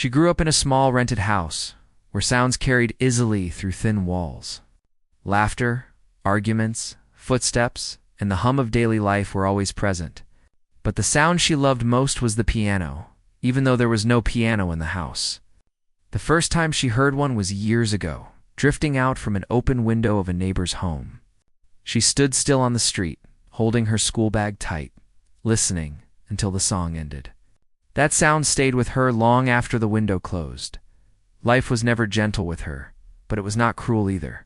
She grew up in a small rented house, where sounds carried easily through thin walls. Laughter, arguments, footsteps, and the hum of daily life were always present. But the sound she loved most was the piano, even though there was no piano in the house. The first time she heard one was years ago, drifting out from an open window of a neighbor's home. She stood still on the street, holding her school bag tight, listening until the song ended. That sound stayed with her long after the window closed. Life was never gentle with her, but it was not cruel either.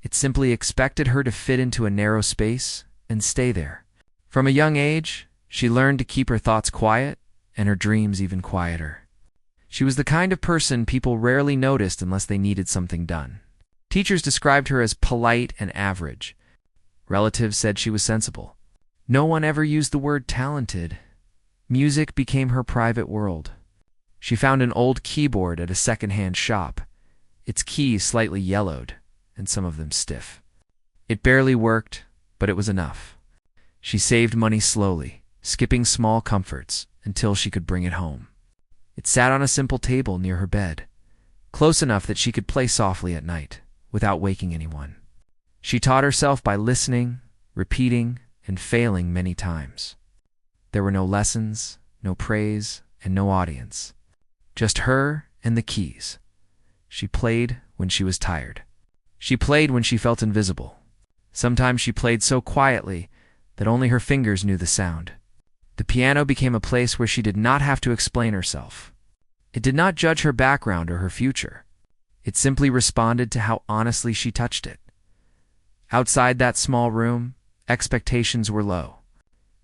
It simply expected her to fit into a narrow space and stay there. From a young age, she learned to keep her thoughts quiet and her dreams even quieter. She was the kind of person people rarely noticed unless they needed something done. Teachers described her as polite and average. Relatives said she was sensible. No one ever used the word talented. Music became her private world. She found an old keyboard at a second-hand shop, its keys slightly yellowed, and some of them stiff. It barely worked, but it was enough. She saved money slowly, skipping small comforts until she could bring it home. It sat on a simple table near her bed, close enough that she could play softly at night, without waking anyone. She taught herself by listening, repeating, and failing many times. There were no lessons, no praise, and no audience. Just her and the keys. She played when she was tired. She played when she felt invisible. Sometimes she played so quietly that only her fingers knew the sound. The piano became a place where she did not have to explain herself. It did not judge her background or her future. It simply responded to how honestly she touched it. Outside that small room, expectations were low.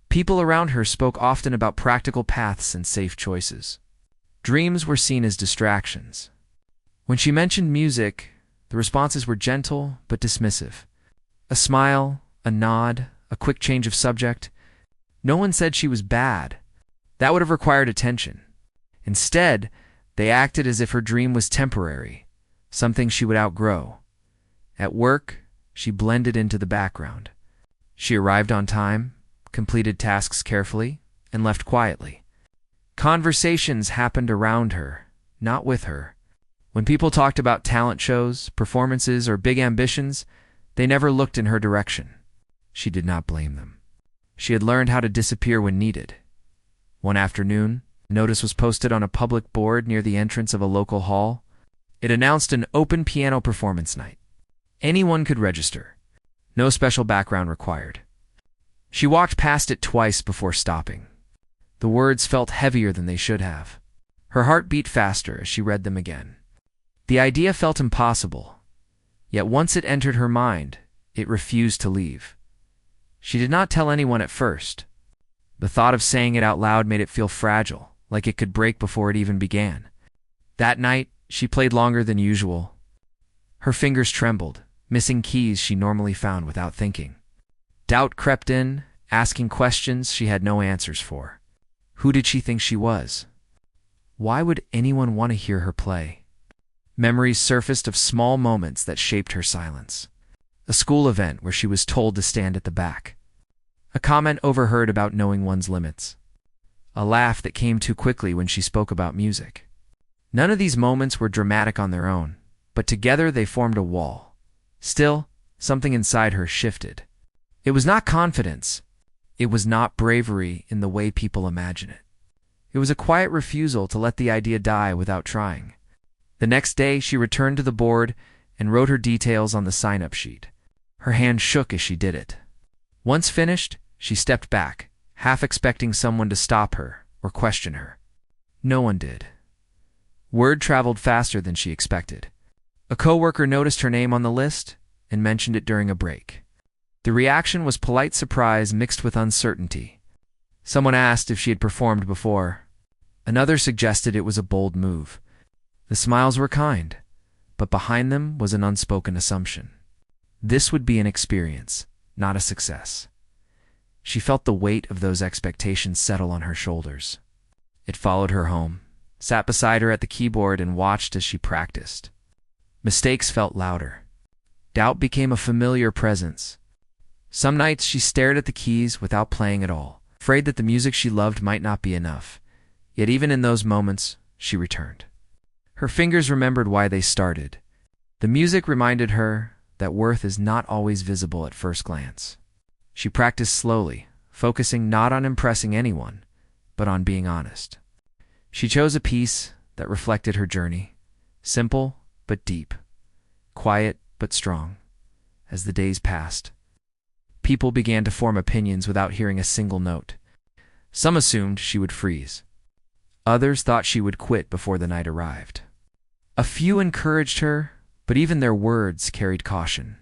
People around her spoke often about practical paths and safe choices. Dreams were seen as distractions. When she mentioned music, the responses were gentle but dismissive. A smile, a nod, a quick change of subject. No one said she was bad. That would have required attention. Instead, they acted as if her dream was temporary, something she would outgrow. At work, she blended into the background. She arrived on time, completed tasks carefully, and left quietly. Conversations happened around her, not with her. When people talked about talent shows, performances, or big ambitions, they never looked in her direction. She did not blame them. She had learned how to disappear when needed. One afternoon, a notice was posted on a public board near the entrance of a local hall. It announced an open piano performance night. Anyone could register. No special background required. She walked past it twice before stopping. The words felt heavier than they should have. Her heart beat faster as she read them again. The idea felt impossible, yet once it entered her mind, it refused to leave. She did not tell anyone at first. The thought of saying it out loud made it feel fragile, like it could break before it even began. That night, she played longer than usual. Her fingers trembled, missing keys she normally found without thinking. Doubt crept in, asking questions she had no answers for. Who did she think she was? Why would anyone want to hear her play? Memories surfaced of small moments that shaped her silence. A school event where she was told to stand at the back. A comment overheard about knowing one's limits. A laugh that came too quickly when she spoke about music. None of these moments were dramatic on their own, but together they formed a wall. Still, something inside her shifted. It was not confidence. It was not bravery in the way people imagine it. It was a quiet refusal to let the idea die without trying. The next day, she returned to the board and wrote her details on the sign-up sheet. Her hand shook as she did it. Once finished, she stepped back, half expecting someone to stop her or question her. No one did. Word traveled faster than she expected. A coworker noticed her name on the list and mentioned it during a break. The reaction was polite surprise mixed with uncertainty. Someone asked if she had performed before. Another suggested it was a bold move. The smiles were kind, but behind them was an unspoken assumption. This would be an experience, not a success. She felt the weight of those expectations settle on her shoulders. It followed her home, sat beside her at the keyboard, and watched as she practiced. Mistakes felt louder. Doubt became a familiar presence. Some nights she stared at the keys without playing at all, afraid that the music she loved might not be enough. Yet even in those moments, she returned. Her fingers remembered why they started. The music reminded her that worth is not always visible at first glance. She practiced slowly, focusing not on impressing anyone, but on being honest. She chose a piece that reflected her journey, simple but deep, quiet but strong. As the days passed, people began to form opinions without hearing a single note. Some assumed she would freeze. Others thought she would quit before the night arrived. A few encouraged her, but even their words carried caution.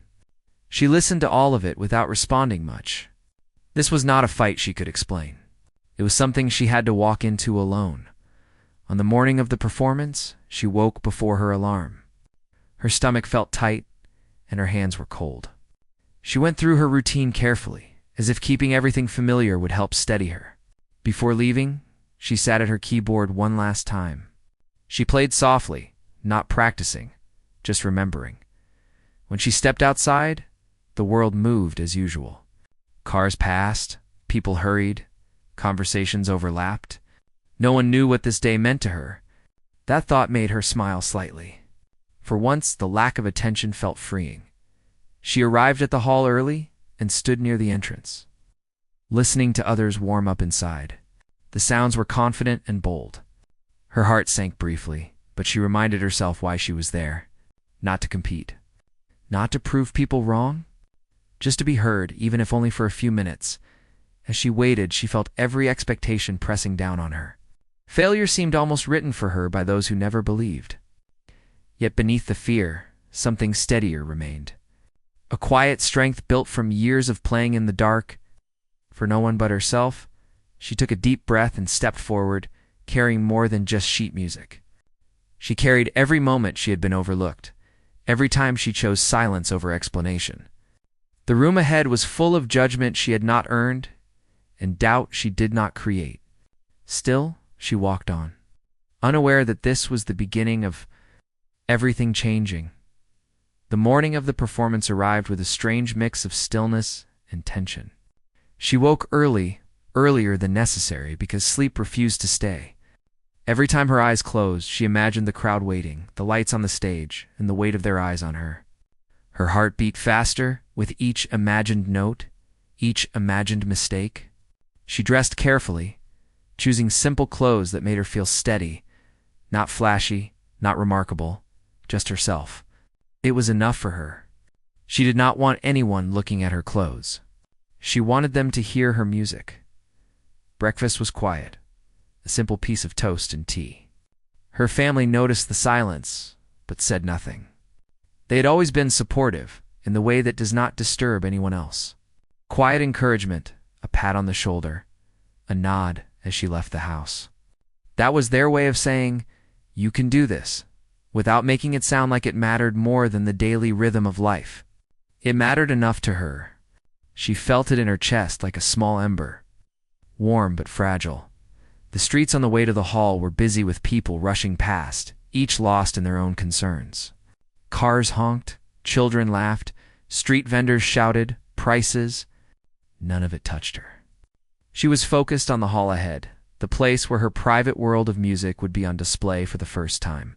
She listened to all of it without responding much. This was not a fight she could explain. It was something she had to walk into alone. On the morning of the performance, she woke before her alarm. Her stomach felt tight, and her hands were cold. She went through her routine carefully, as if keeping everything familiar would help steady her. Before leaving, she sat at her keyboard one last time. She played softly, not practicing, just remembering. When she stepped outside, the world moved as usual. Cars passed, people hurried, conversations overlapped. No one knew what this day meant to her. That thought made her smile slightly. For once, the lack of attention felt freeing. She arrived at the hall early and stood near the entrance, listening to others warm up inside. The sounds were confident and bold. Her heart sank briefly, but she reminded herself why she was there. Not to compete. Not to prove people wrong. Just to be heard, even if only for a few minutes. As she waited, she felt every expectation pressing down on her. Failure seemed almost written for her by those who never believed. Yet beneath the fear, something steadier remained. A quiet strength built from years of playing in the dark. For no one but herself, she took a deep breath and stepped forward, carrying more than just sheet music. She carried every moment she had been overlooked, every time she chose silence over explanation. The room ahead was full of judgment she had not earned, and doubt she did not create. Still, she walked on, unaware that this was the beginning of everything changing. The morning of the performance arrived with a strange mix of stillness and tension. She woke early, earlier than necessary, because sleep refused to stay. Every time her eyes closed, she imagined the crowd waiting, the lights on the stage, and the weight of their eyes on her. Her heart beat faster with each imagined note, each imagined mistake. She dressed carefully, choosing simple clothes that made her feel steady, not flashy, not remarkable, just herself. It was enough for her. She did not want anyone looking at her clothes. She wanted them to hear her music. Breakfast was quiet, a simple piece of toast and tea. Her family noticed the silence, but said nothing. They had always been supportive, in the way that does not disturb anyone else. Quiet encouragement, a pat on the shoulder, a nod as she left the house. That was their way of saying, "You can do this," without making it sound like it mattered more than the daily rhythm of life. It mattered enough to her. She felt it in her chest like a small ember, warm but fragile. The streets on the way to the hall were busy with people rushing past, each lost in their own concerns. Cars honked, children laughed, street vendors shouted, prices. None of it touched her. She was focused on the hall ahead, the place where her private world of music would be on display for the first time.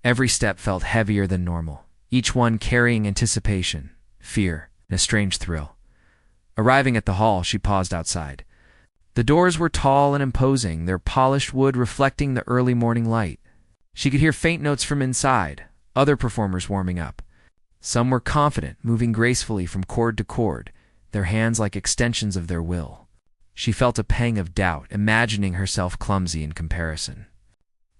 Every step felt heavier than normal, each one carrying anticipation, fear, and a strange thrill. Arriving at the hall, she paused outside. The doors were tall and imposing, their polished wood reflecting the early morning light. She could hear faint notes from inside, other performers warming up. Some were confident, moving gracefully from chord to chord, their hands like extensions of their will. She felt a pang of doubt, imagining herself clumsy in comparison.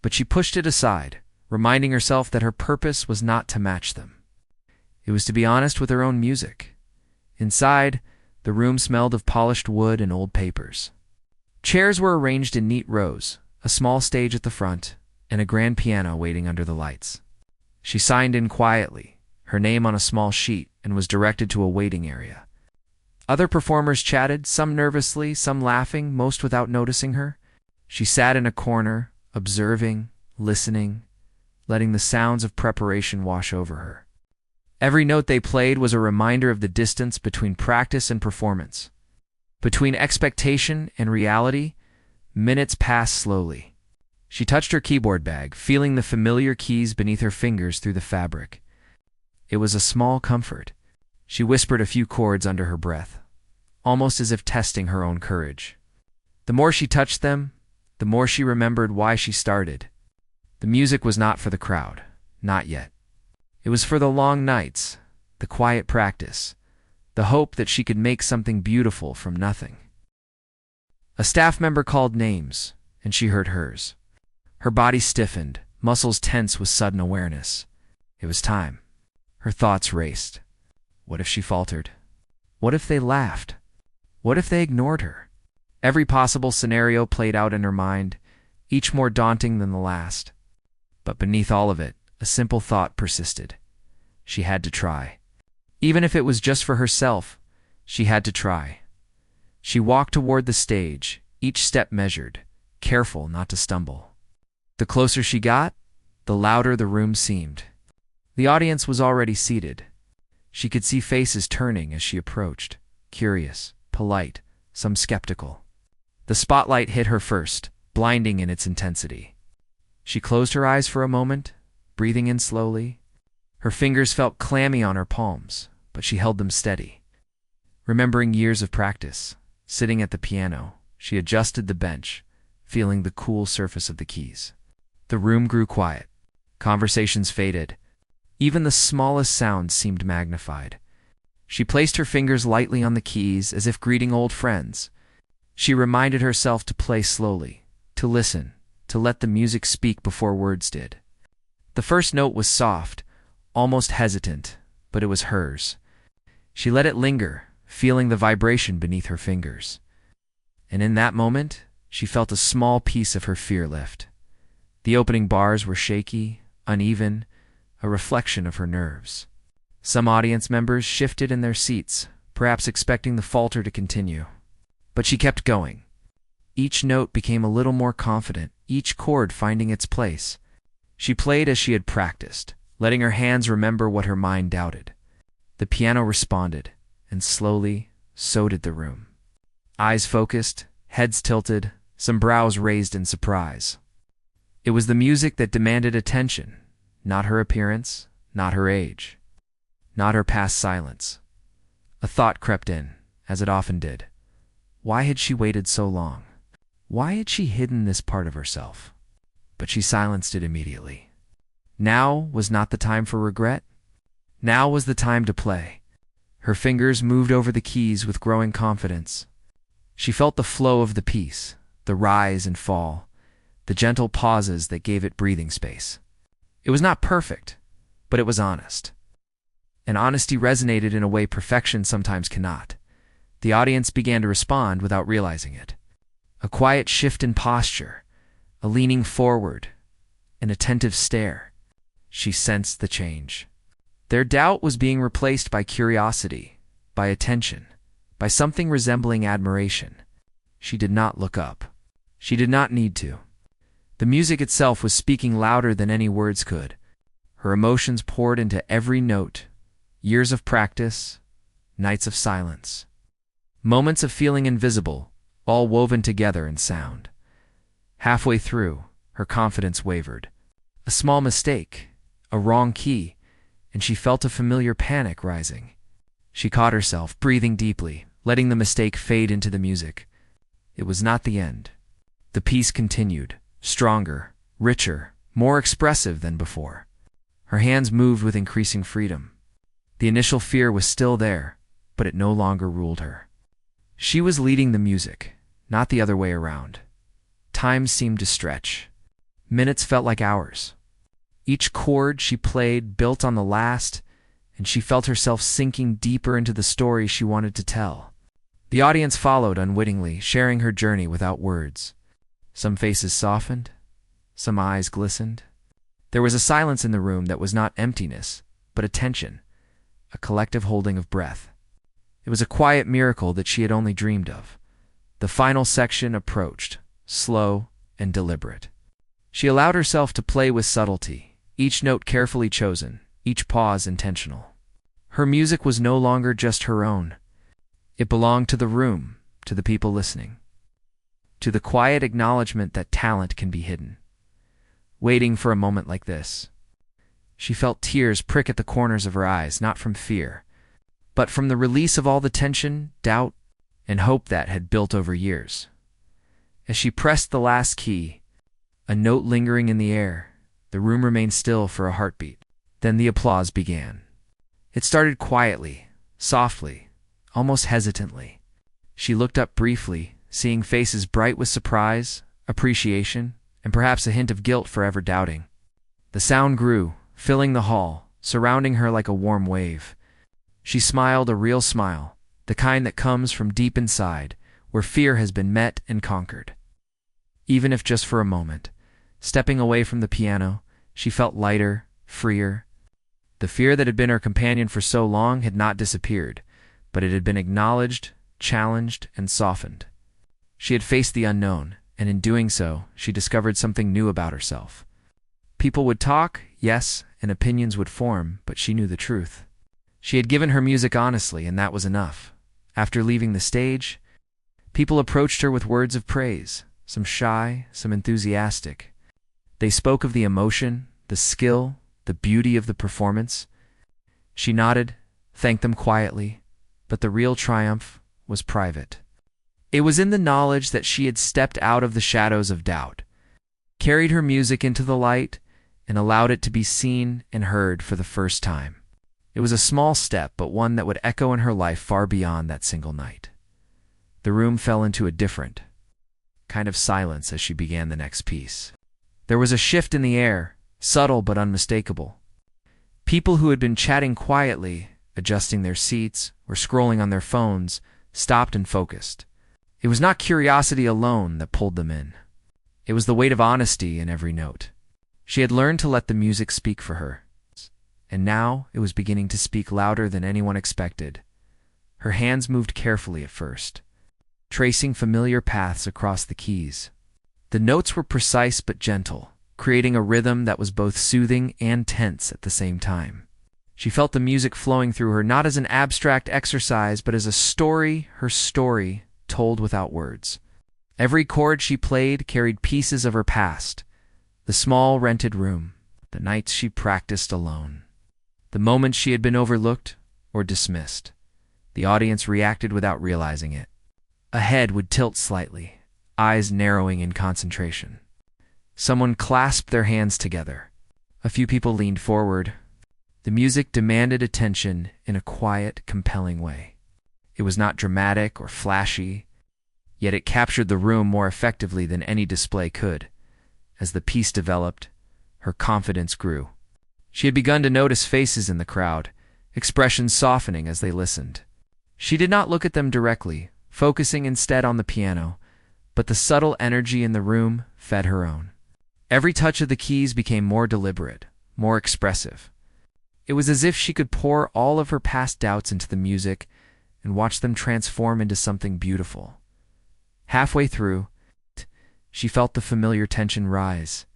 But she pushed it aside, reminding herself that her purpose was not to match them. It was to be honest with her own music. Inside, the room smelled of polished wood and old papers. Chairs were arranged in neat rows, a small stage at the front, and a grand piano waiting under the lights. She signed in quietly, her name on a small sheet, and was directed to a waiting area. Other performers chatted, some nervously, some laughing, most without noticing her. She sat in a corner, observing, listening, letting the sounds of preparation wash over her. Every note they played was a reminder of the distance between practice and performance. Between expectation and reality, minutes passed slowly. She touched her keyboard bag, feeling the familiar keys beneath her fingers through the fabric. It was a small comfort. She whispered a few chords under her breath, almost as if testing her own courage. The more she touched them, the more she remembered why she started. The music was not for the crowd, not yet. It was for the long nights, the quiet practice, the hope that she could make something beautiful from nothing. A staff member called names, and she heard hers. Her body stiffened, muscles tense with sudden awareness. It was time. Her thoughts raced. What if she faltered? What if they laughed? What if they ignored her? Every possible scenario played out in her mind, each more daunting than the last. But beneath all of it, a simple thought persisted. She had to try. Even if it was just for herself, she had to try. She walked toward the stage, each step measured, careful not to stumble. The closer she got, the louder the room seemed. The audience was already seated. She could see faces turning as she approached, curious, polite, some skeptical. The spotlight hit her first, blinding in its intensity. She closed her eyes for a moment, breathing in slowly. Her fingers felt clammy on her palms, but she held them steady. Remembering years of practice, sitting at the piano, she adjusted the bench, feeling the cool surface of the keys. The room grew quiet. Conversations faded. Even the smallest sounds seemed magnified. She placed her fingers lightly on the keys as if greeting old friends. She reminded herself to play slowly, to listen, to let the music speak before words did. The first note was soft, almost hesitant, but it was hers. She let it linger, feeling the vibration beneath her fingers. And in that moment, she felt a small piece of her fear lift. The opening bars were shaky, uneven, a reflection of her nerves. Some audience members shifted in their seats, perhaps expecting the falter to continue. But she kept going. Each note became a little more confident, each chord finding its place. She played as she had practiced, letting her hands remember what her mind doubted. The piano responded, and slowly, so did the room. Eyes focused, heads tilted, some brows raised in surprise. It was the music that demanded attention, not her appearance, not her age, not her past silence. A thought crept in, as it often did. Why had she waited so long? Why had she hidden this part of herself? But she silenced it immediately. Now was not the time for regret. Now was the time to play. Her fingers moved over the keys with growing confidence. She felt the flow of the piece, the rise and fall, the gentle pauses that gave it breathing space. It was not perfect, but it was honest. And honesty resonated in a way perfection sometimes cannot. The audience began to respond without realizing it. A quiet shift in posture, a leaning forward, an attentive stare. She sensed the change. Their doubt was being replaced by curiosity, by attention, by something resembling admiration. She did not look up. She did not need to. The music itself was speaking louder than any words could. Her emotions poured into every note. Years of practice, nights of silence, moments of feeling invisible, all woven together in sound. Halfway through, her confidence wavered. A small mistake, a wrong key, and she felt a familiar panic rising. She caught herself, breathing deeply, letting the mistake fade into the music. It was not the end. The piece continued, stronger, richer, more expressive than before. Her hands moved with increasing freedom. The initial fear was still there, but it no longer ruled her. She was leading the music, not the other way around. Time seemed to stretch. Minutes felt like hours. Each chord she played built on the last, and she felt herself sinking deeper into the story she wanted to tell. The audience followed unwittingly, sharing her journey without words. Some faces softened, some eyes glistened. There was a silence in the room that was not emptiness, but attention, a collective holding of breath. It was a quiet miracle that she had only dreamed of. The final section approached, slow and deliberate. She allowed herself to play with subtlety, each note carefully chosen, each pause intentional. Her music was no longer just her own. It belonged to the room, to the people listening, to the quiet acknowledgement that talent can be hidden. waiting for a moment like this. She felt tears prick at the corners of her eyes, not from fear, but from the release of all the tension, doubt, and hope that had built over years. As she pressed the last key, a note lingering in the air, the room remained still for a heartbeat. Then the applause began. It started quietly, softly, almost hesitantly. She looked up briefly, seeing faces bright with surprise, appreciation, and perhaps a hint of guilt for ever doubting. The sound grew, filling the hall, surrounding her like a warm wave. She smiled a real smile, the kind that comes from deep inside, where fear has been met and conquered. Even if just for a moment, stepping away from the piano, she felt lighter, freer. The fear that had been her companion for so long had not disappeared, but it had been acknowledged, challenged, and softened. She had faced the unknown, and in doing so, she discovered something new about herself. People would talk, yes, and opinions would form, but she knew the truth. She had given her music honestly, and that was enough. After leaving the stage, people approached her with words of praise, some shy, some enthusiastic. They spoke of the emotion, the skill, the beauty of the performance. She nodded, thanked them quietly, but the real triumph was private. It was in the knowledge that she had stepped out of the shadows of doubt, carried her music into the light, and allowed it to be seen and heard for the first time. It was a small step, but one that would echo in her life far beyond that single night. The room fell into a different kind of silence as she began the next piece. There was a shift in the air, subtle but unmistakable. People who had been chatting quietly, adjusting their seats, or scrolling on their phones, stopped and focused. It was not curiosity alone that pulled them in. It was the weight of honesty in every note. She had learned to let the music speak for her, and now it was beginning to speak louder than anyone expected. Her hands moved carefully at first, tracing familiar paths across the keys. The notes were precise but gentle, creating a rhythm that was both soothing and tense at the same time. She felt the music flowing through her not as an abstract exercise, but as a story, her story, told without words. Every chord she played carried pieces of her past, the small rented room, the nights she practiced alone, the moments she had been overlooked or dismissed. The audience reacted without realizing it. A head would tilt slightly, eyes narrowing in concentration. Someone clasped their hands together. A few people leaned forward. The music demanded attention in a quiet, compelling way. It was not dramatic or flashy, yet it captured the room more effectively than any display could. As the piece developed, her confidence grew. She had begun to notice faces in the crowd, expressions softening as they listened. She did not look at them directly, focusing instead on the piano, but the subtle energy in the room fed her own. Every touch of the keys became more deliberate, more expressive. It was as if she could pour all of her past doubts into the music and watch them transform into something beautiful. Halfway through, she felt the familiar tension rise.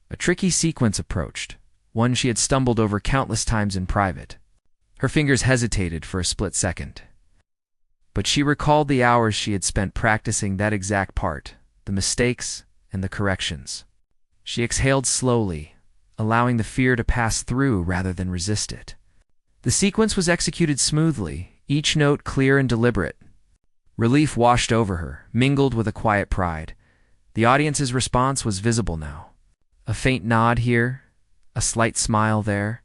A tricky sequence approached, one she had stumbled over countless times in private. Her fingers hesitated for a split second. But she recalled the hours she had spent practicing that exact part, the mistakes and the corrections. She exhaled slowly, allowing the fear to pass through rather than resist it. The sequence was executed smoothly, each note clear and deliberate. Relief washed over her, mingled with a quiet pride. The audience's response was visible now. A faint nod here, a slight smile there.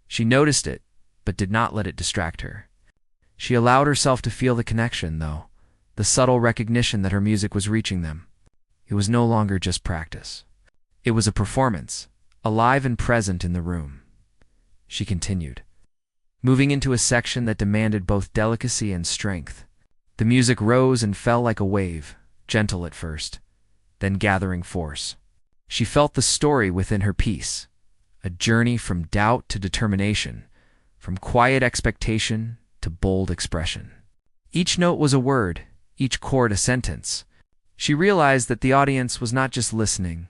She noticed it, but did not let it distract her. She allowed herself to feel the connection, though, the subtle recognition that her music was reaching them. It was no longer just practice. It was a performance, alive and present in the room. She continued, moving into a section that demanded both delicacy and strength. The music rose and fell like a wave, gentle at first, then gathering force. She felt the story within her piece, a journey from doubt to determination, from quiet expectation to bold expression. Each note was a word, each chord a sentence. She realized that the audience was not just listening.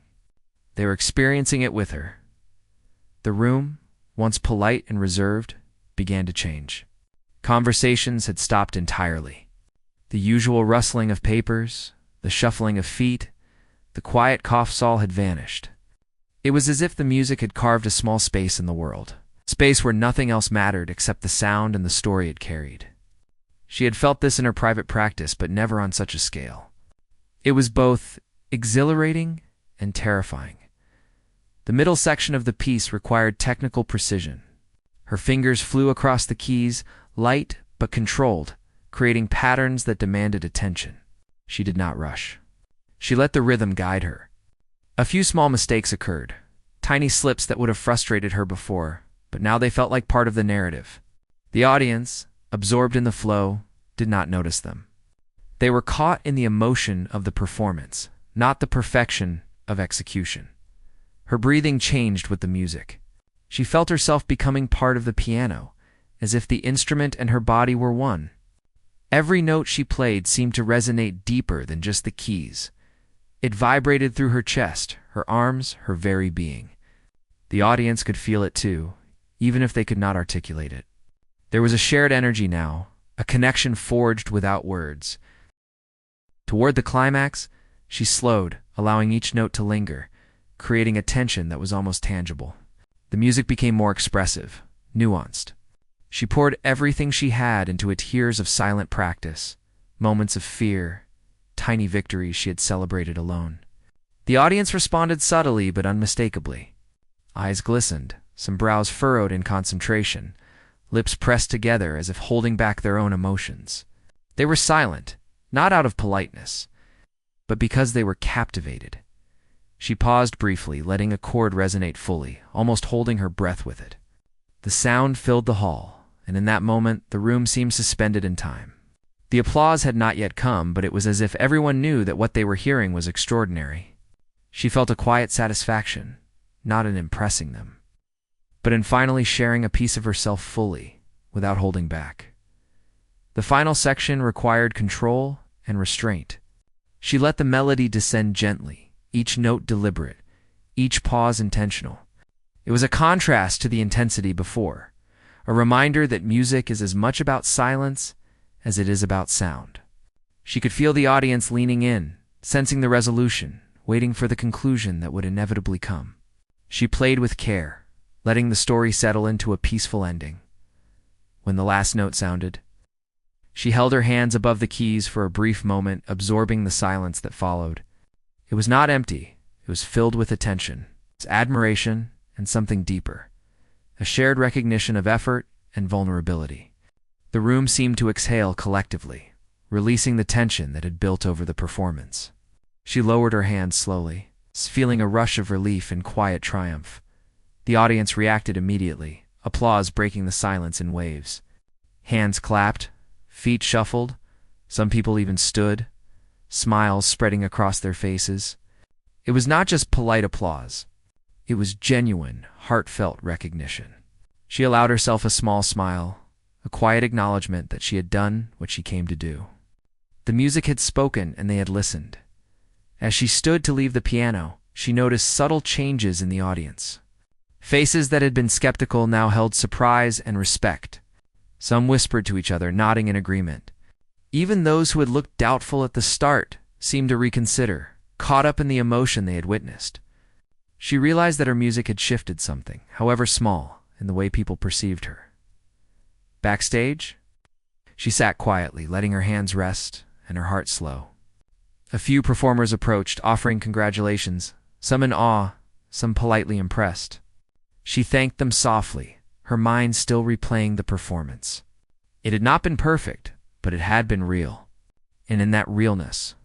They were experiencing it with her. The room, once polite and reserved, began to change. Conversations had stopped entirely. The usual rustling of papers, the shuffling of feet, the quiet cough all had vanished. It was as if the music had carved a small space in the world, space where nothing else mattered except the sound and the story it carried. She had felt this in her private practice, but never on such a scale. It was both exhilarating and terrifying. The middle section of the piece required technical precision. Her fingers flew across the keys, light but controlled, creating patterns that demanded attention. She did not rush. She let the rhythm guide her. A few small mistakes occurred, tiny slips that would have frustrated her before, but now they felt like part of the narrative. The audience, absorbed in the flow, did not notice them. They were caught in the emotion of the performance, not the perfection of execution. Her breathing changed with the music. She felt herself becoming part of the piano, as if the instrument and her body were one. Every note she played seemed to resonate deeper than just the keys. It vibrated through her chest, her arms, her very being. The audience could feel it too, even if they could not articulate it. There was a shared energy now, a connection forged without words. Toward the climax, she slowed, allowing each note to linger, creating a tension that was almost tangible. The music became more expressive, nuanced. She poured everything she had into it, years of silent practice, moments of fear, tiny victories she had celebrated alone. The audience responded subtly but unmistakably. Eyes glistened, some brows furrowed in concentration, lips pressed together as if holding back their own emotions. They were silent, not out of politeness, but because they were captivated. She paused briefly, letting a chord resonate fully, almost holding her breath with it. The sound filled the hall, and in that moment the room seemed suspended in time. The applause had not yet come, but it was as if everyone knew that what they were hearing was extraordinary. She felt a quiet satisfaction, not in impressing them, but in finally sharing a piece of herself fully, without holding back. The final section required control and restraint. She let the melody descend gently, each note deliberate, each pause intentional. It was a contrast to the intensity before, a reminder that music is as much about silence as it is about sound. She could feel the audience leaning in, sensing the resolution, waiting for the conclusion that would inevitably come. She played with care, letting the story settle into a peaceful ending. When the last note sounded, she held her hands above the keys for a brief moment, absorbing the silence that followed. It was not empty, it was filled with attention, admiration, and something deeper, a shared recognition of effort and vulnerability. The room seemed to exhale collectively, releasing the tension that had built over the performance. She lowered her hands slowly, feeling a rush of relief and quiet triumph. The audience reacted immediately, applause breaking the silence in waves. Hands clapped, feet shuffled, some people even stood, smiles spreading across their faces. It was not just polite applause. It was genuine, heartfelt recognition. She allowed herself a small smile, a quiet acknowledgement that she had done what she came to do. The music had spoken and they had listened. As she stood to leave the piano, she noticed subtle changes in the audience. Faces that had been skeptical now held surprise and respect. Some whispered to each other, nodding in agreement. Even those who had looked doubtful at the start seemed to reconsider, caught up in the emotion they had witnessed. She realized that her music had shifted something, however small, in the way people perceived her. Backstage, she sat quietly, letting her hands rest and her heart slow. A few performers approached, offering congratulations, some in awe, some politely impressed. She thanked them softly, her mind still replaying the performance. It had not been perfect, but it had been real. And in that realness,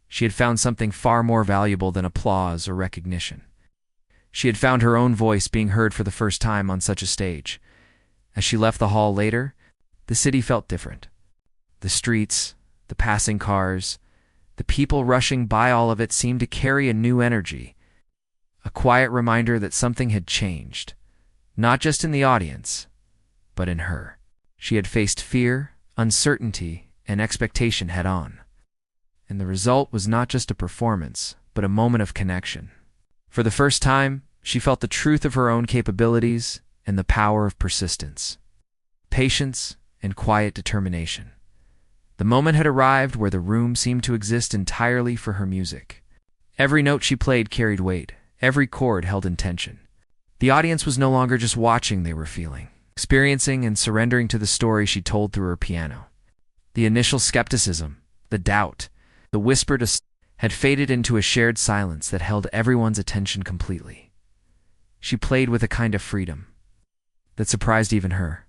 she had found something far more valuable than applause or recognition. She had found her own voice being heard for the first time on such a stage. As she left the hall later, the city felt different. The streets, the passing cars, the people rushing by, all of it seemed to carry a new energy, a quiet reminder that something had changed, not just in the audience, but in her. She had faced fear, uncertainty, and expectation head-on. And the result was not just a performance, but a moment of connection. For the first time, she felt the truth of her own capabilities and the power of persistence, patience, and quiet determination. The moment had arrived where the room seemed to exist entirely for her music. Every note she played carried weight, every chord held in tension. The audience was no longer just watching, they were feeling, experiencing, and surrendering to the story she told through her piano. The initial skepticism, the doubt, the whispered had faded into a shared silence that held everyone's attention completely. She played with a kind of freedom that surprised even her.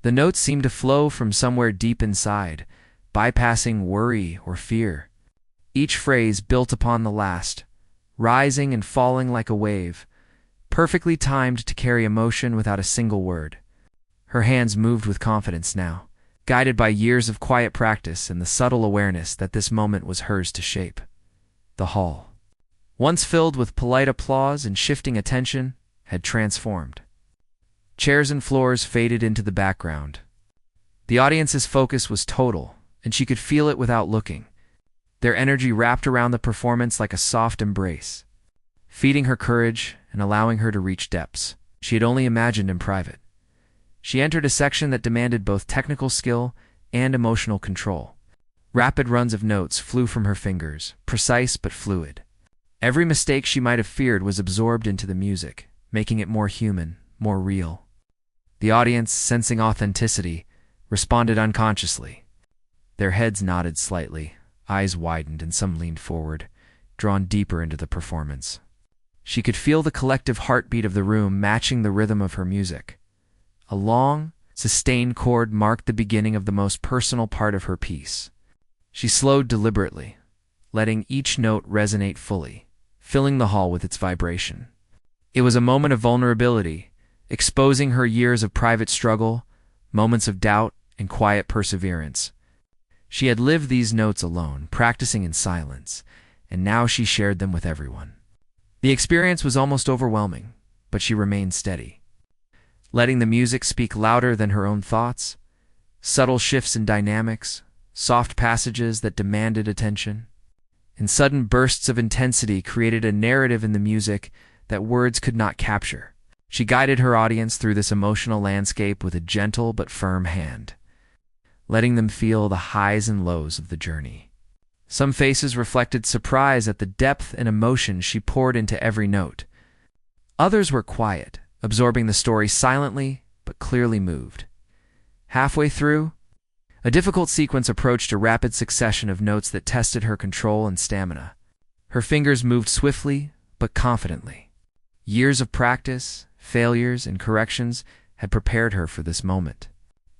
The notes seemed to flow from somewhere deep inside, bypassing worry or fear. Each phrase built upon the last, rising and falling like a wave, perfectly timed to carry emotion without a single word. Her hands moved with confidence now, guided by years of quiet practice and the subtle awareness that this moment was hers to shape. The hall, once filled with polite applause and shifting attention, had transformed. Chairs and floors faded into the background. The audience's focus was total, and she could feel it without looking. Their energy wrapped around the performance like a soft embrace, feeding her courage and allowing her to reach depths she had only imagined in private. She entered a section that demanded both technical skill and emotional control. Rapid runs of notes flew from her fingers, precise but fluid. Every mistake she might have feared was absorbed into the music, making it more human, more real. The audience, sensing authenticity, responded unconsciously. Their heads nodded slightly, eyes widened, and some leaned forward, drawn deeper into the performance. She could feel the collective heartbeat of the room matching the rhythm of her music. A long, sustained chord marked the beginning of the most personal part of her piece. She slowed deliberately, letting each note resonate fully, filling the hall with its vibration. It was a moment of vulnerability, exposing her years of private struggle, moments of doubt, and quiet perseverance. She had lived these notes alone, practicing in silence, and now she shared them with everyone. The experience was almost overwhelming, but she remained steady, letting the music speak louder than her own thoughts. Subtle shifts in dynamics, soft passages that demanded attention, and sudden bursts of intensity created a narrative in the music that words could not capture. She guided her audience through this emotional landscape with a gentle but firm hand, letting them feel the highs and lows of the journey. Some faces reflected surprise at the depth and emotion she poured into every note. Others were quiet, absorbing the story silently but clearly moved. Halfway through, a difficult sequence approached, a rapid succession of notes that tested her control and stamina. Her fingers moved swiftly but confidently. Years of practice, failures, and corrections had prepared her for this moment.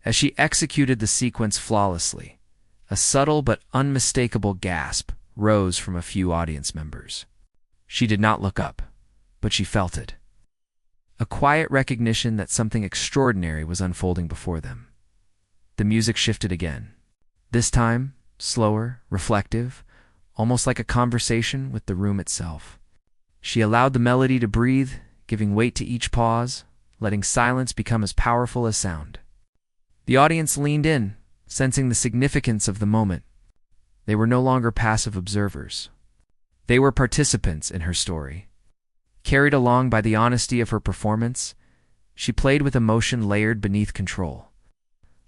As she executed the sequence flawlessly, a subtle but unmistakable gasp rose from a few audience members. She did not look up, but she felt it. A quiet recognition that something extraordinary was unfolding before them. The music shifted again. This time, slower, reflective, almost like a conversation with the room itself. She allowed the melody to breathe, giving weight to each pause, letting silence become as powerful as sound. The audience leaned in, sensing the significance of the moment. They were no longer passive observers. They were participants in her story. Carried along by the honesty of her performance, she played with emotion layered beneath control,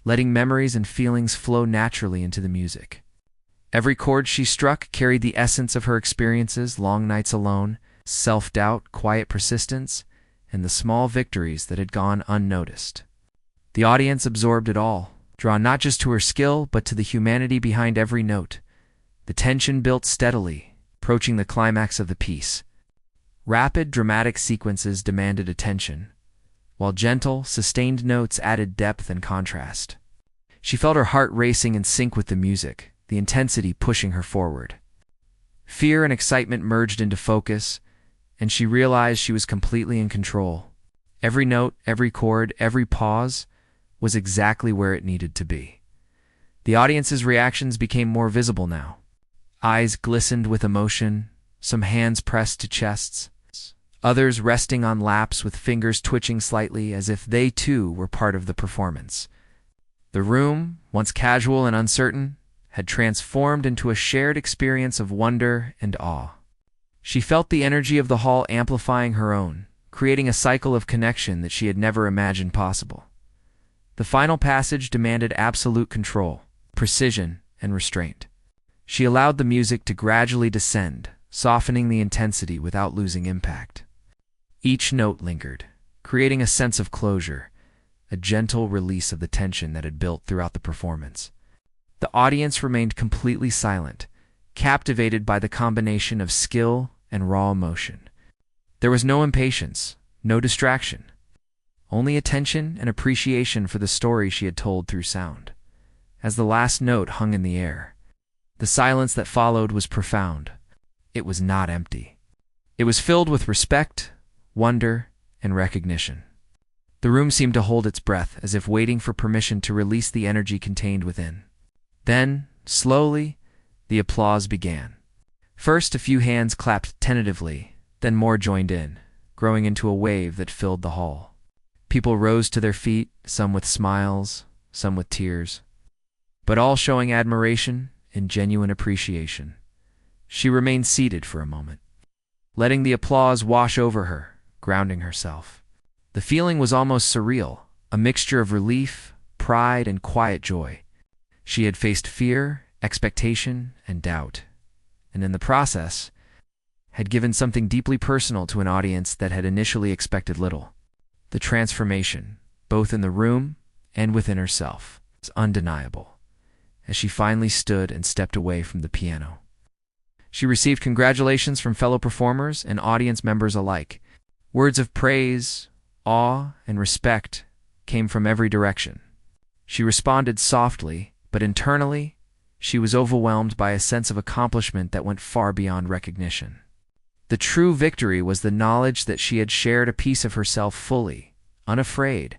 letting memories and feelings flow naturally into the music. Every chord she struck carried the essence of her experiences: long nights alone, self-doubt, quiet persistence, and the small victories that had gone unnoticed. The audience absorbed it all, drawn not just to her skill, but to the humanity behind every note. The tension built steadily, approaching the climax of the piece. Rapid, dramatic sequences demanded attention, while gentle, sustained notes added depth and contrast. She felt her heart racing in sync with the music, the intensity pushing her forward. Fear and excitement merged into focus, and she realized she was completely in control. Every note, every chord, every pause was exactly where it needed to be. The audience's reactions became more visible now. Eyes glistened with emotion, some hands pressed to chests, others resting on laps with fingers twitching slightly as if they too were part of the performance. The room, once casual and uncertain, had transformed into a shared experience of wonder and awe. She felt the energy of the hall amplifying her own, creating a cycle of connection that she had never imagined possible. The final passage demanded absolute control, precision, and restraint. She allowed the music to gradually descend, softening the intensity without losing impact. Each note lingered, creating a sense of closure, a gentle release of the tension that had built throughout the performance. The audience remained completely silent, captivated by the combination of skill and raw emotion. There was no impatience, no distraction, only attention and appreciation for the story she had told through sound. As the last note hung in the air, the silence that followed was profound. It was not empty. It was filled with respect, wonder, and recognition. The room seemed to hold its breath, as if waiting for permission to release the energy contained within. Then, slowly, the applause began. First, a few hands clapped tentatively, then more joined in, growing into a wave that filled the hall. People rose to their feet, some with smiles, some with tears, but all showing admiration and genuine appreciation. She remained seated for a moment, letting the applause wash over her, grounding herself. The feeling was almost surreal, a mixture of relief, pride, and quiet joy. She had faced fear, expectation, and doubt, and in the process, had given something deeply personal to an audience that had initially expected little. The transformation, both in the room and within herself, was undeniable, as she finally stood and stepped away from the piano. She received congratulations from fellow performers and audience members alike. Words of praise, awe, and respect came from every direction. She responded softly, but internally, she was overwhelmed by a sense of accomplishment that went far beyond recognition. The true victory was the knowledge that she had shared a piece of herself fully, unafraid,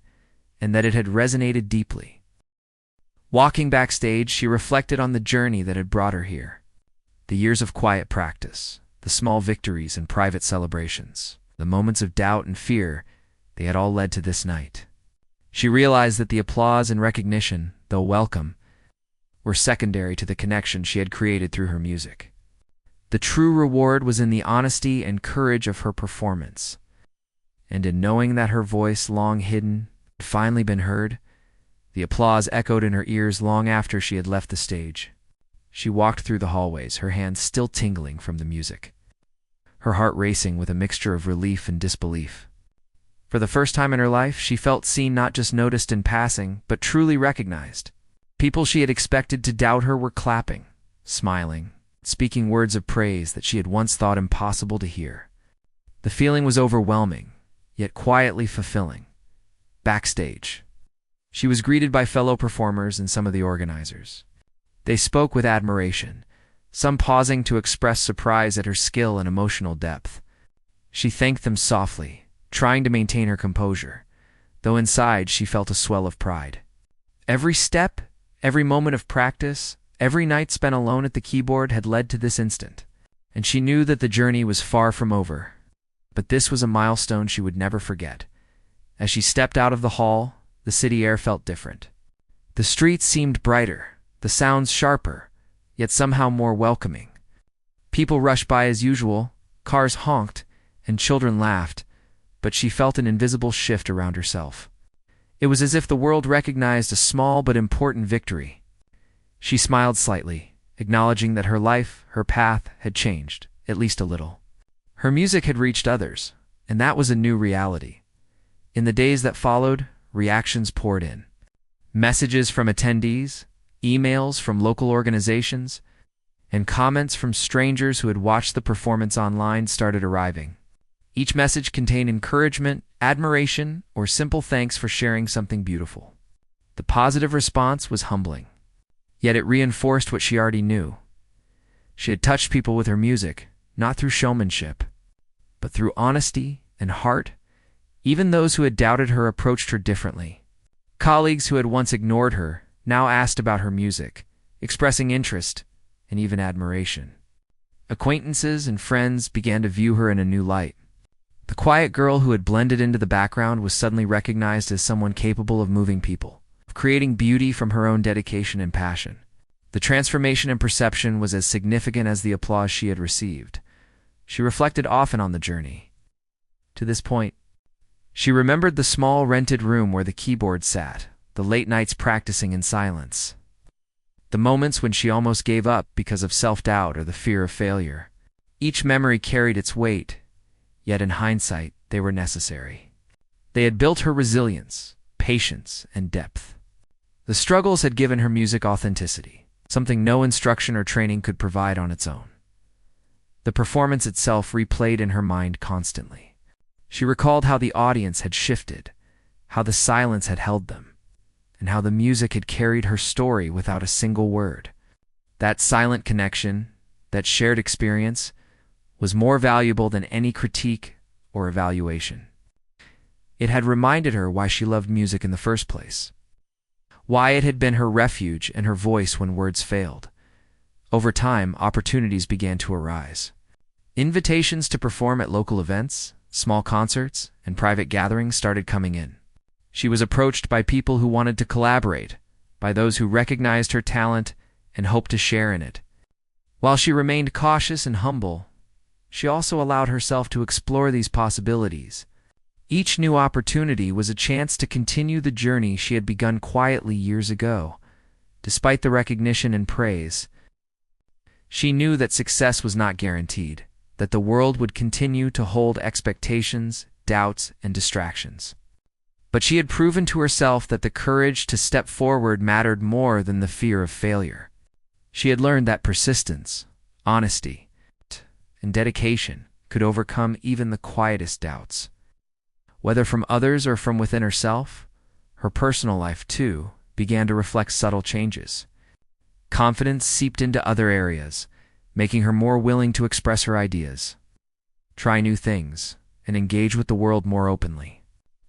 and that it had resonated deeply. Walking backstage, she reflected on the journey that had brought her here. The years of quiet practice, the small victories and private celebrations, the moments of doubt and fear, they had all led to this night. She realized that the applause and recognition, though welcome, were secondary to the connection she had created through her music. The true reward was in the honesty and courage of her performance, and in knowing that her voice, long hidden, had finally been heard. The applause echoed in her ears long after she had left the stage. She walked through the hallways, her hands still tingling from the music, her heart racing with a mixture of relief and disbelief. For the first time in her life, she felt seen, not just noticed in passing, but truly recognized. People she had expected to doubt her were clapping, smiling, speaking words of praise that she had once thought impossible to hear. The feeling was overwhelming, yet quietly fulfilling. Backstage, she was greeted by fellow performers and some of the organizers. They spoke with admiration, some pausing to express surprise at her skill and emotional depth. She thanked them softly, trying to maintain her composure, though inside she felt a swell of pride. Every step, every moment of practice, every night spent alone at the keyboard had led to this instant, and she knew that the journey was far from over. But this was a milestone she would never forget. As she stepped out of the hall, the city air felt different. The streets seemed brighter, the sounds sharper, yet somehow more welcoming. People rushed by as usual, cars honked, and children laughed, but she felt an invisible shift around herself. It was as if the world recognized a small but important victory. She smiled slightly, acknowledging that her life, her path, had changed, at least a little. Her music had reached others, and that was a new reality. In the days that followed, reactions poured in. Messages from attendees, emails from local organizations, and comments from strangers who had watched the performance online started arriving. Each message contained encouragement, admiration, or simple thanks for sharing something beautiful. The positive response was humbling, yet it reinforced what she already knew. She had touched people with her music, not through showmanship, but through honesty and heart. Even those who had doubted her approached her differently. Colleagues who had once ignored her now asked about her music, expressing interest and even admiration. Acquaintances and friends began to view her in a new light. The quiet girl who had blended into the background was suddenly recognized as someone capable of moving people, of creating beauty from her own dedication and passion. The transformation in perception was as significant as the applause she had received. She reflected often on the journey. To this point, she remembered the small rented room where the keyboard sat, the late nights practicing in silence, the moments when she almost gave up because of self-doubt or the fear of failure. Each memory carried its weight, yet in hindsight, they were necessary. They had built her resilience, patience, and depth. The struggles had given her music authenticity, something no instruction or training could provide on its own. The performance itself replayed in her mind constantly. She recalled how the audience had shifted, how the silence had held them, and how the music had carried her story without a single word. That silent connection, that shared experience, was more valuable than any critique or evaluation. It had reminded her why she loved music in the first place, why it had been her refuge and her voice when words failed. Over time, opportunities began to arise. Invitations to perform at local events, small concerts, and private gatherings started coming in. She was approached by people who wanted to collaborate, by those who recognized her talent and hoped to share in it. While she remained cautious and humble, she also allowed herself to explore these possibilities. Each new opportunity was a chance to continue the journey she had begun quietly years ago. Despite the recognition and praise, she knew that success was not guaranteed, that the world would continue to hold expectations, doubts, and distractions. But she had proven to herself that the courage to step forward mattered more than the fear of failure. She had learned that persistence, honesty, and dedication could overcome even the quietest doubts. Whether from others or from within herself, her personal life, too, began to reflect subtle changes. Confidence seeped into other areas, making her more willing to express her ideas, try new things, and engage with the world more openly.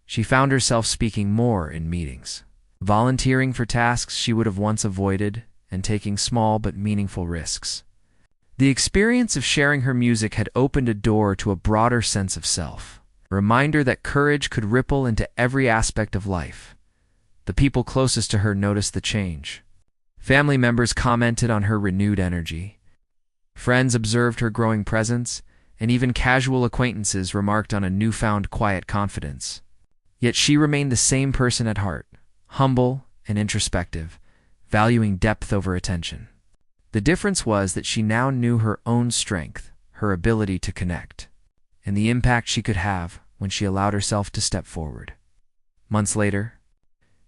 She found herself speaking more in meetings, volunteering for tasks she would have once avoided, and taking small but meaningful risks. The experience of sharing her music had opened a door to a broader sense of self, a reminder that courage could ripple into every aspect of life. The people closest to her noticed the change. Family members commented on her renewed energy. Friends observed her growing presence, and even casual acquaintances remarked on a newfound quiet confidence. Yet she remained the same person at heart, humble and introspective, valuing depth over attention. The difference was that she now knew her own strength, her ability to connect, and the impact she could have when she allowed herself to step forward. Months later,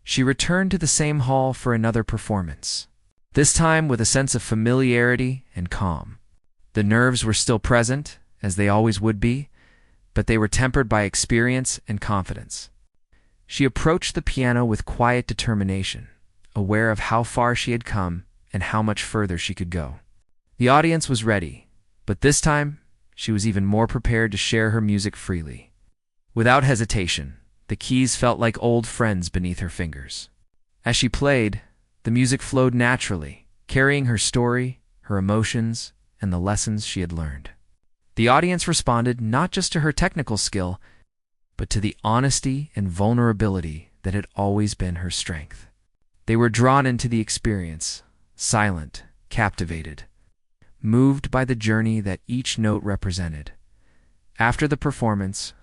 she returned to the same hall for another performance, this time with a sense of familiarity and calm. The nerves were still present, as they always would be, but they were tempered by experience and confidence. She approached the piano with quiet determination, aware of how far she had come and how much further she could go. The audience was ready, but this time she was even more prepared to share her music freely. Without hesitation, the keys felt like old friends beneath her fingers. As she played, the music flowed naturally, carrying her story, her emotions, and the lessons she had learned. The audience responded not just to her technical skill, but to the honesty and vulnerability that had always been her strength. They were drawn into the experience, silent, captivated, moved by the journey that each note represented. After the performance,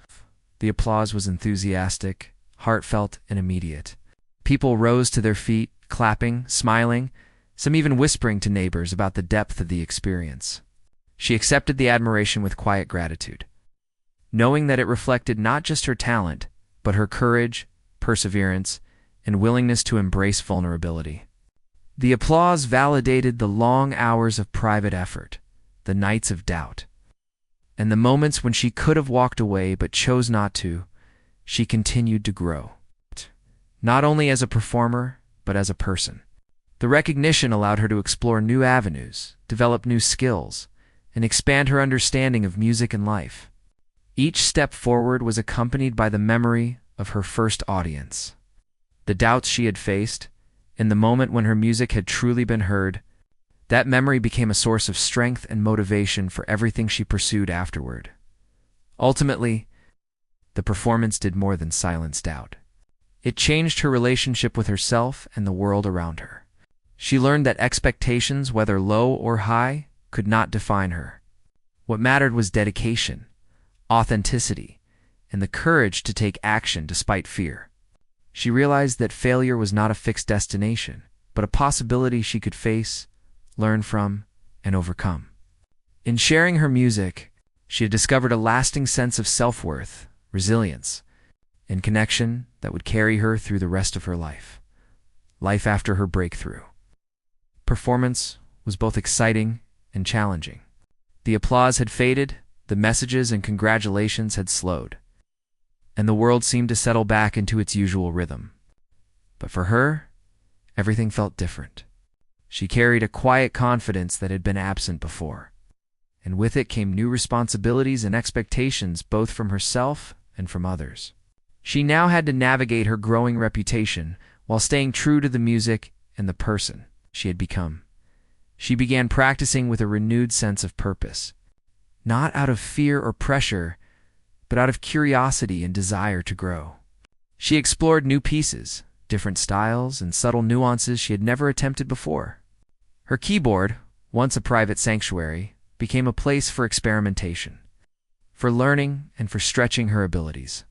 the applause was enthusiastic, heartfelt, and immediate. People rose to their feet, clapping, smiling, some even whispering to neighbors about the depth of the experience. She accepted the admiration with quiet gratitude, knowing that it reflected not just her talent, but her courage, perseverance, and willingness to embrace vulnerability. The applause validated the long hours of private effort, the nights of doubt, and the moments when she could have walked away but chose not to. She continued to grow, not only as a performer, but as a person. The recognition allowed her to explore new avenues, develop new skills, and expand her understanding of music and life. Each step forward was accompanied by the memory of her first audience, the doubts she had faced, and the moment when her music had truly been heard. That memory became a source of strength and motivation for everything she pursued afterward. Ultimately, the performance did more than silence doubt. It changed her relationship with herself and the world around her. She learned that expectations, whether low or high, could not define her. What mattered was dedication, authenticity, and the courage to take action despite fear. She realized that failure was not a fixed destination, but a possibility she could face, learn from, and overcome. In sharing her music, she had discovered a lasting sense of self-worth, resilience, and connection that would carry her through the rest of her life. Life after her breakthrough. Performance was both exciting and challenging. The applause had faded, the messages and congratulations had slowed, and the world seemed to settle back into its usual rhythm. But for her, everything felt different. She carried a quiet confidence that had been absent before, and with it came new responsibilities and expectations both from herself and from others. She now had to navigate her growing reputation while staying true to the music and the person she had become. She began practicing with a renewed sense of purpose, not out of fear or pressure, but out of curiosity and desire to grow. She explored new pieces, different styles, and subtle nuances she had never attempted before. Her keyboard, once a private sanctuary, became a place for experimentation, for learning, and for stretching her abilities.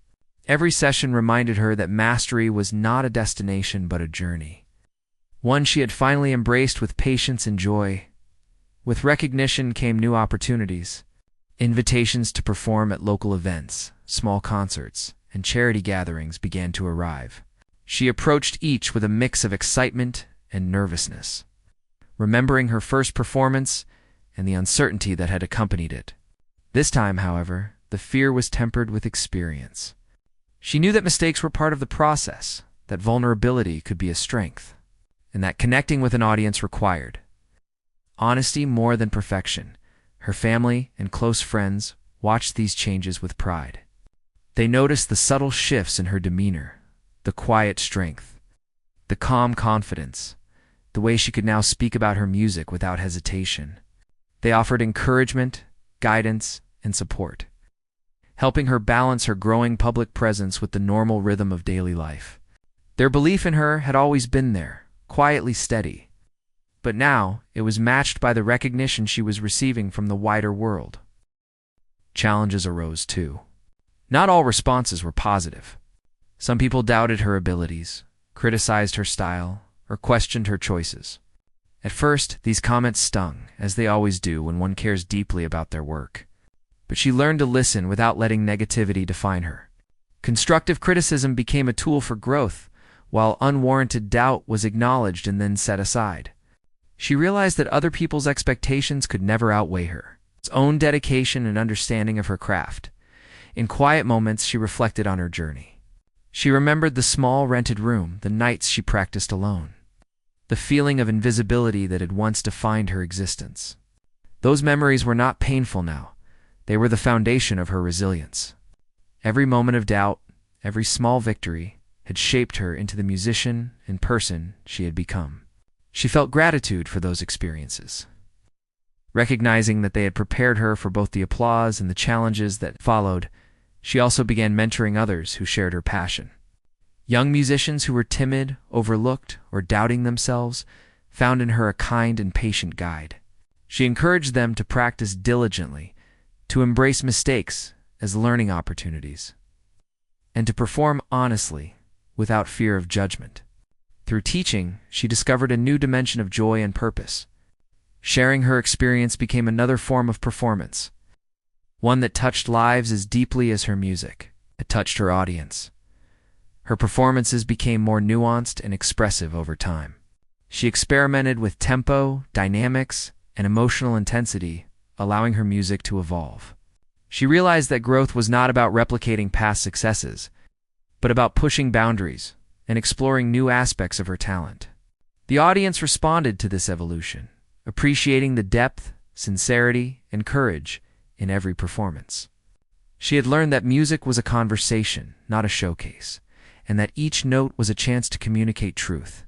Every session reminded her that mastery was not a destination but a journey, one she had finally embraced with patience and joy. With recognition came new opportunities. Invitations to perform at local events, small concerts, and charity gatherings began to arrive. She approached each with a mix of excitement and nervousness, remembering her first performance and the uncertainty that had accompanied it. This time, however, the fear was tempered with experience. She knew that mistakes were part of the process, that vulnerability could be a strength, and that connecting with an audience required honesty more than perfection. Her family and close friends watched these changes with pride. They noticed the subtle shifts in her demeanor, the quiet strength, the calm confidence, the way she could now speak about her music without hesitation. They offered encouragement, guidance, and support, helping her balance her growing public presence with the normal rhythm of daily life. Their belief in her had always been there, quietly steady, but now it was matched by the recognition she was receiving from the wider world. Challenges arose too. Not all responses were positive. Some people doubted her abilities, criticized her style, or questioned her choices. At first, these comments stung, as they always do when one cares deeply about their work. But she learned to listen without letting negativity define her. Constructive criticism became a tool for growth, while unwarranted doubt was acknowledged and then set aside. She realized that other people's expectations could never outweigh her own dedication and understanding of her craft. In quiet moments, she reflected on her journey. She remembered the small rented room, the nights she practiced alone, the feeling of invisibility that had once defined her existence. Those memories were not painful now. They were the foundation of her resilience. Every moment of doubt, every small victory, had shaped her into the musician and person she had become. She felt gratitude for those experiences, recognizing that they had prepared her for both the applause and the challenges that followed. She also began mentoring others who shared her passion. Young musicians who were timid, overlooked, or doubting themselves found in her a kind and patient guide. She encouraged them to practice diligently, to embrace mistakes as learning opportunities, and to perform honestly without fear of judgment. Through teaching, she discovered a new dimension of joy and purpose. Sharing her experience became another form of performance, one that touched lives as deeply as her music. It touched her audience. Her performances became more nuanced and expressive over time. She experimented with tempo, dynamics, and emotional intensity, allowing her music to evolve. She realized that growth was not about replicating past successes, but about pushing boundaries and exploring new aspects of her talent. The audience responded to this evolution, appreciating the depth, sincerity, and courage in every performance. She had learned that music was a conversation, not a showcase, and that each note was a chance to communicate truth.